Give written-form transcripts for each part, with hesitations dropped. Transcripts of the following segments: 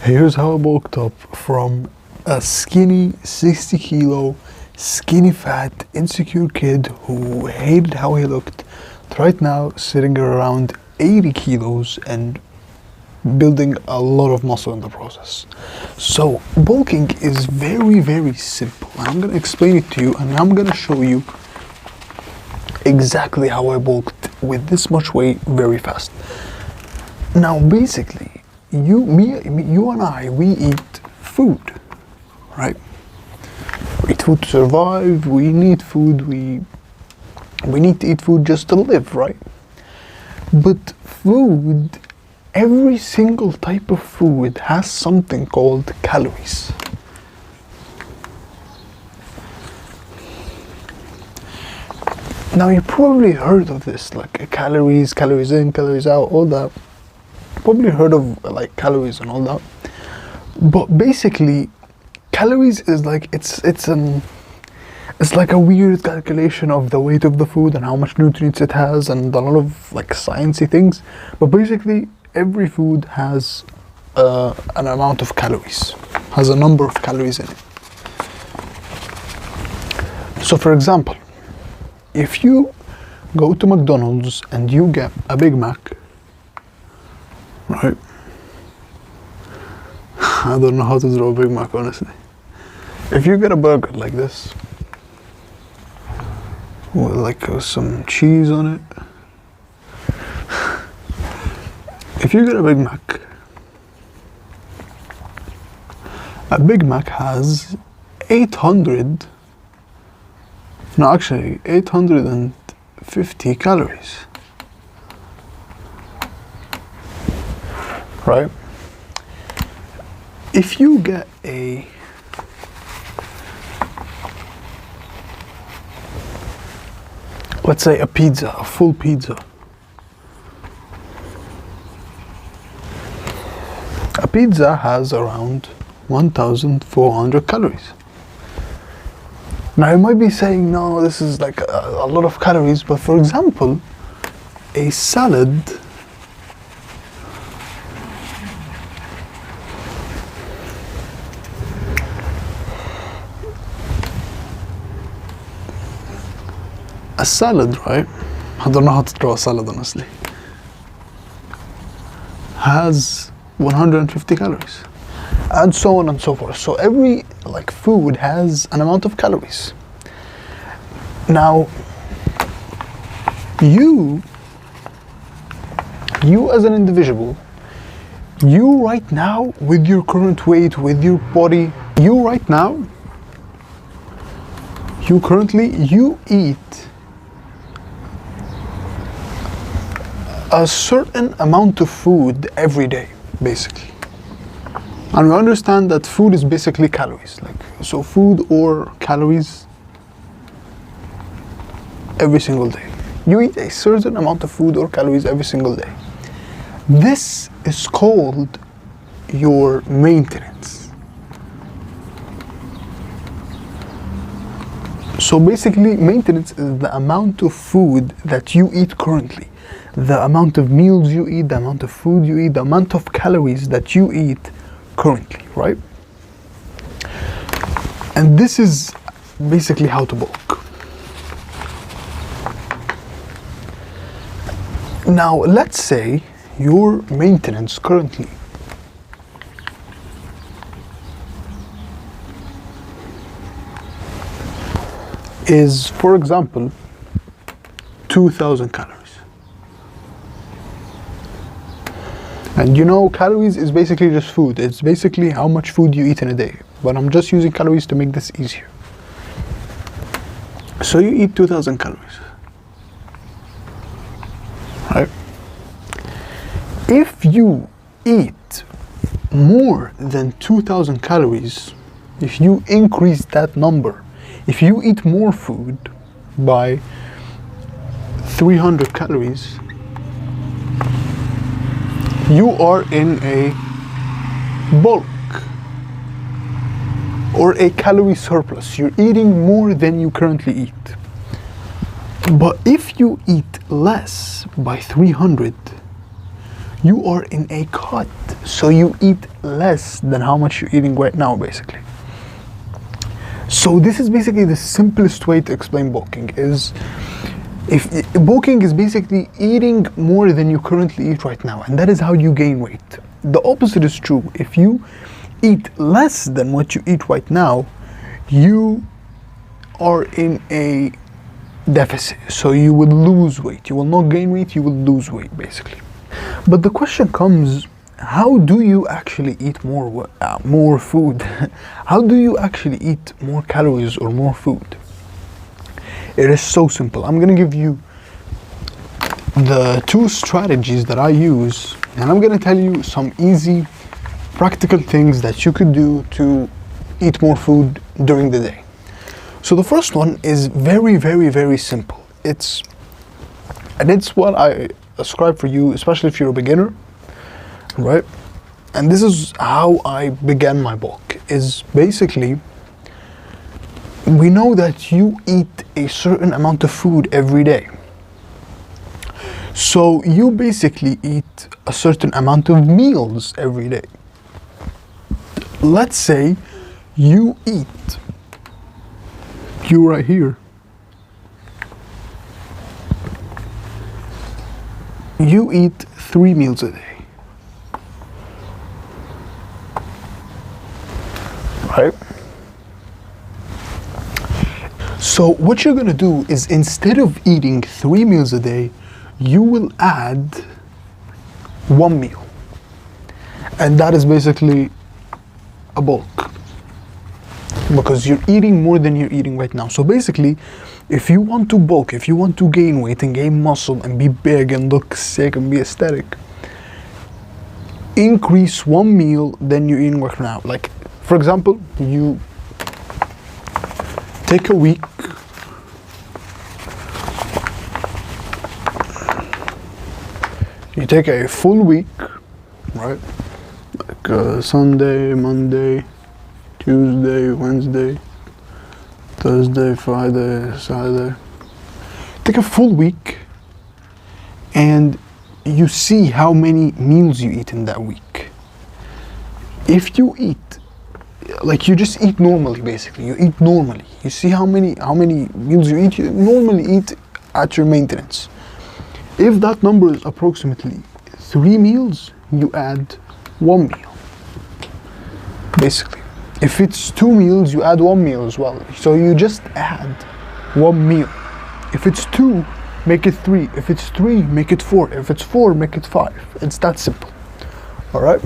Here's how I bulked up from a skinny 60 kilo, skinny fat, insecure kid who hated how he looked to right now sitting around 80 kilos and building a lot of muscle in the process. So bulking is very, very simple. And I'm gonna explain it to you and I'm gonna show you exactly how I bulked with this much weight very fast. Now basically, you and I, we eat food, right? We eat food to survive, we need food, we need to eat food just to live, right? But food, every single type of food has something called calories. Now you probably heard of this, like calories in, calories out, all that. Probably heard of like calories and all that, but basically calories is like it's like a weird calculation of the weight of the food and how much nutrients it has and a lot of like sciencey things. But basically every food has an amount of calories, has a number of calories in it. So for example, if you go to McDonald's and you get a Big Mac, right? I don't know how to draw a Big Mac, honestly. If you get a burger like this, with like some cheese on it, if you get a Big Mac has 850 calories. Right? If you get let's say a pizza, a full pizza. A pizza has around 1,400 calories. Now you might be saying, no, this is like a lot of calories, but for example, a salad right? I don't know how to draw a salad, honestly. Has 150 calories, and so on and so forth. So every like food has an amount of calories. Now, you as an individual, you right now with your current weight, with your body, you eat a certain amount of food every day, basically. And we understand that food is basically calories. So food or calories every single day. You eat a certain amount of food or calories every single day. This is called your maintenance. So basically, maintenance is the amount of food that you eat currently. The amount of meals you eat, the amount of food you eat, the amount of calories that you eat currently, right? And this is basically how to bulk. Now, let's say your maintenance currently is, for example, 2,000 calories. And you know, calories is basically just food. It's basically how much food you eat in a day. But I'm just using calories to make this easier. So you eat 2,000 calories. Right? If you eat more than 2,000 calories, if you increase that number, if you eat more food by 300 calories, you are in a bulk or a calorie surplus. You're eating more than you currently eat. But if you eat less by 300, you are in a cut. So you eat less than how much you're eating right now, basically. So this is basically the simplest way to explain bulking. If bulking is basically eating more than you currently eat right now, and that is how you gain weight. The opposite is true. If you eat less than what you eat right now, you are in a deficit. So you will lose weight. You will not gain weight, you will lose weight, basically. But the question comes, how do you actually eat more food? How do you actually eat more calories or more food? It is so simple. I'm gonna give you the 2 strategies that I use, and I'm gonna tell you some easy, practical things that you could do to eat more food during the day. So the first one is very, very, very simple. It's what I ascribe for you, especially if you're a beginner, right? And this is how I began my bulk, is basically, we know that you eat a certain amount of food every day. So you basically eat a certain amount of meals every day. Let's say you right here, you eat 3 meals a day, right? So what you're gonna do is, instead of eating 3 meals a day, you will add 1 meal. And that is basically a bulk, because you're eating more than you're eating right now. So basically, if you want to bulk, if you want to gain weight and gain muscle and be big and look sick and be aesthetic, increase 1 meal than you're eating right now. Like, for example, you take a week, you take a full week, right? Like Sunday, Monday, Tuesday, Wednesday, Thursday, Friday, Saturday. Take a full week and you see how many meals you eat in that week. If you eat, like, you just eat normally, basically, you eat normally. You see how many meals you eat. You normally eat at your maintenance. If that number is approximately 3 meals, you add 1 meal, basically. If it's 2 meals, you add 1 meal as well. So you just add 1 meal. If it's 2, make it 3. If it's 3, make it 4. If it's 4, make it 5. It's that simple. All right?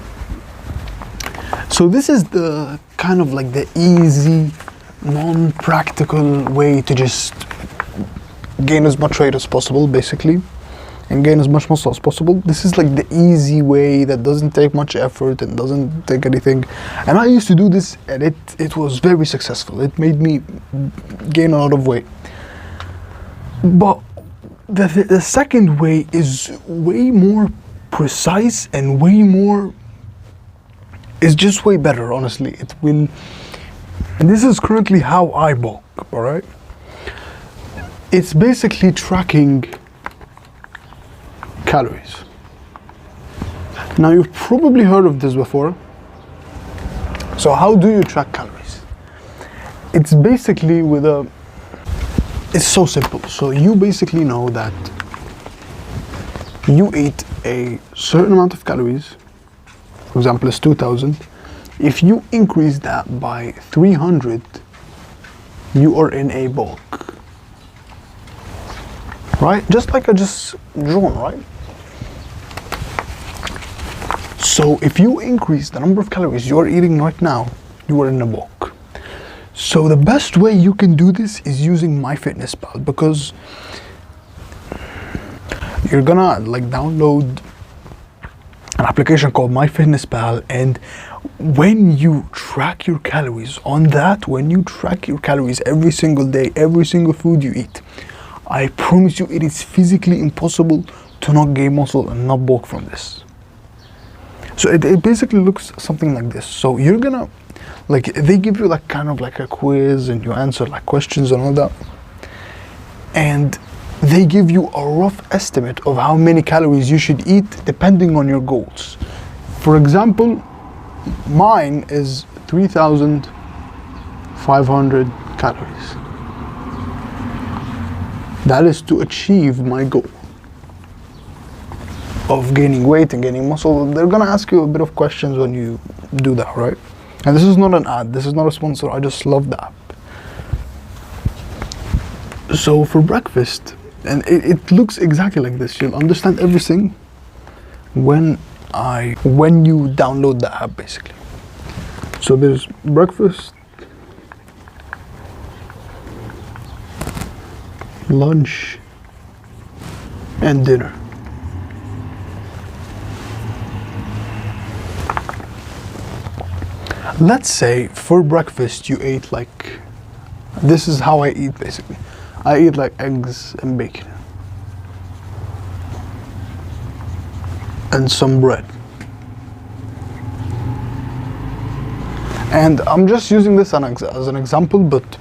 So this is the kind of like the easy, non-practical way to just gain as much weight as possible, basically, and gain as much muscle as possible. This is like the easy way that doesn't take much effort and doesn't take anything. And I used to do this, and it was very successful. It made me gain a lot of weight. But the second way is way more precise and is just way better, honestly. And this is currently how I bulk, all right? It's basically tracking calories. Now, you've probably heard of this before. So how do you track calories? It's basically it's so simple. So you basically know that you eat a certain amount of calories. For example, it's 2,000. If you increase that by 300, you are in a bulk. Right? Just like I just drawn, right? So if you increase the number of calories you're eating right now, you are in a bulk. So the best way you can do this is using MyFitnessPal, because you're gonna like download an application called MyFitnessPal, and when you track your calories on that, when you track your calories every single day, every single food you eat, I promise you it is physically impossible to not gain muscle and not bulk from this. So it basically looks something like this. So you're gonna, like, they give you like kind of like a quiz and you answer like questions and all that. And they give you a rough estimate of how many calories you should eat depending on your goals. For example, mine is 3,500 calories. That is to achieve my goal of gaining weight and gaining muscle. They're gonna ask you a bit of questions when you do that, right? And this is not an ad, this is not a sponsor, I just love the app. So for breakfast, and it looks exactly like this, you'll understand everything when you download the app, basically. So there's breakfast, lunch, and dinner. Let's say for breakfast you ate like, this is how I eat basically. I eat like eggs and bacon and some bread. And I'm just using this as an example, but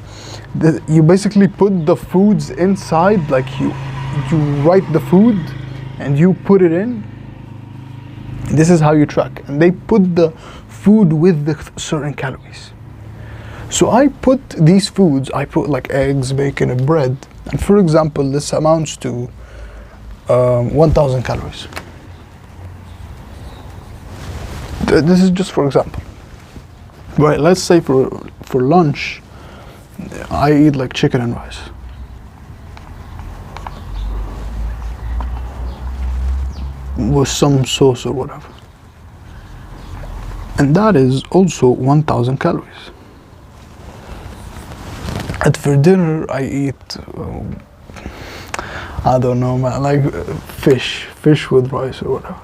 you basically put the foods inside, like you write the food and you put it in. This is how you track, and they put the food with the certain calories. So I put these foods, I put like eggs, bacon, and bread, and for example, this amounts to 1,000 calories. This is just for example. Right, let's say for lunch, I eat like chicken and rice. With some sauce or whatever. And that is also 1,000 calories. And for dinner, I eat, I don't know, man, like fish with rice or whatever.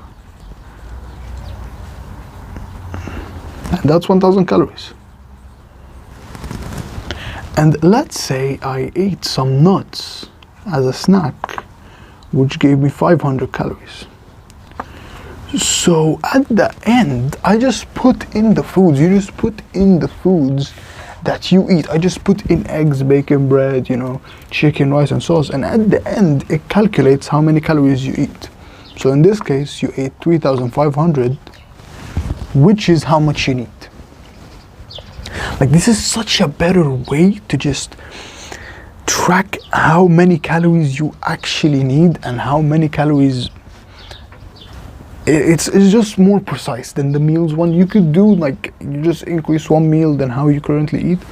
And that's 1,000 calories. And let's say I ate some nuts as a snack, which gave me 500 calories. So at the end, I just put in the foods. You just put in the foods that you eat. I just put in eggs, bacon, bread, chicken, rice, and sauce. And at the end, it calculates how many calories you eat. So in this case, you ate 3,500, which is how much you need. Like, this is such a better way to just track how many calories you actually need and how many calories. It's just more precise than the meals one. You could do like, you just increase one meal than how you currently eat,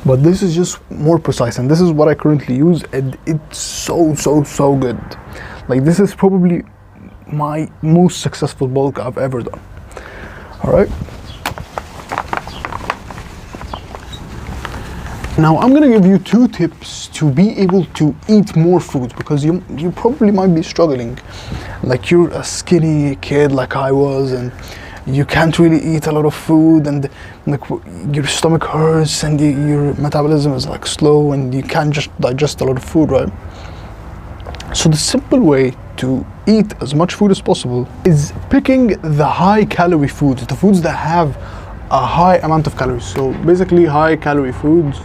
but this is just more precise, and this is what I currently use, and it's so good. Like, this is probably my most successful bulk I've ever done. All right. Now I'm gonna give you 2 tips to be able to eat more foods, because you probably might be struggling. Like, you're a skinny kid like I was, and you can't really eat a lot of food, and like your stomach hurts, and your metabolism is like slow, and you can't just digest a lot of food, right? So the simple way to eat as much food as possible is picking the high calorie foods, the foods that have a high amount of calories. So basically high calorie foods.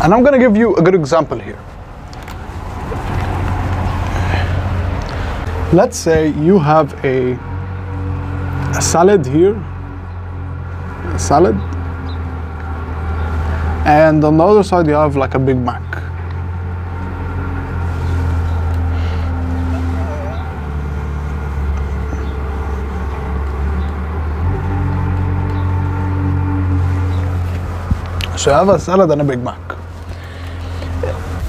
And I'm gonna give you a good example here. Let's say you have a salad here, a salad, and on the other side you have like a Big Mac. So you have a salad and a Big Mac.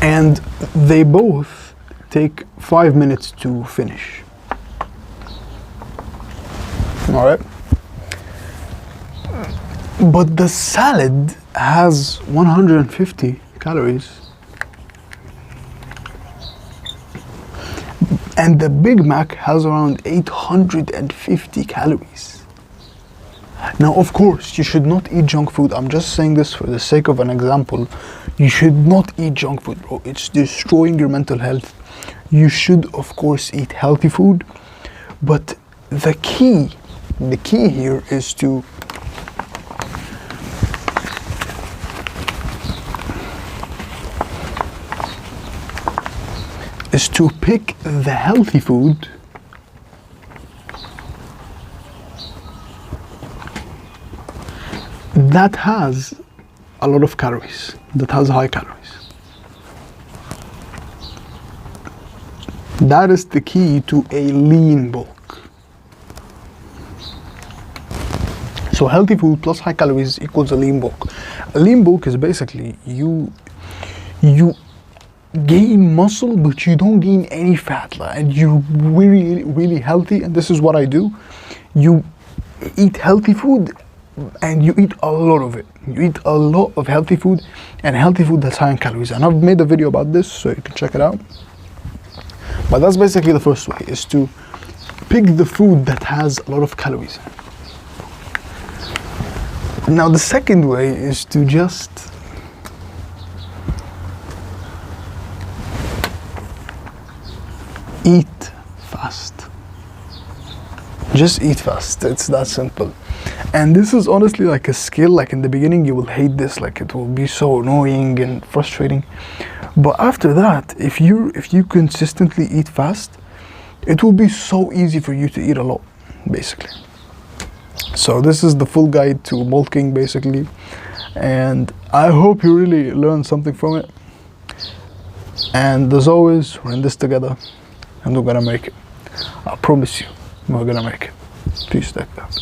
And they both take 5 minutes to finish. All right. But the salad has 150 calories. And the Big Mac has around 850 calories. Now, of course, you should not eat junk food. I'm just saying this for the sake of an example. You should not eat junk food, bro. It's destroying your mental health. You should, of course, eat healthy food. But the key here is to to pick the healthy food that has a lot of calories, that has high calories. That is the key to a lean bulk. So healthy food plus high calories equals a lean bulk. A lean bulk is basically you gain muscle but you don't gain any fat, and you're really, really healthy. And this is what I do. You eat healthy food and you eat a lot of it. You eat a lot of healthy food, and healthy food that's high in calories. And I've made a video about this, so you can check it out. But that's basically the first way, is to pick the food that has a lot of calories. Now the second way is to just eat fast. Just eat fast. It's that simple. And this is honestly like a skill. Like in the beginning you will hate this, like it will be so annoying and frustrating. But after that, if you consistently eat fast, it will be so easy for you to eat a lot, basically. So this is the full guide to bulking, basically. And I hope you really learned something from it. And as always, we're in this together, and we're gonna make it. I promise you, we're gonna make it. Peace like that.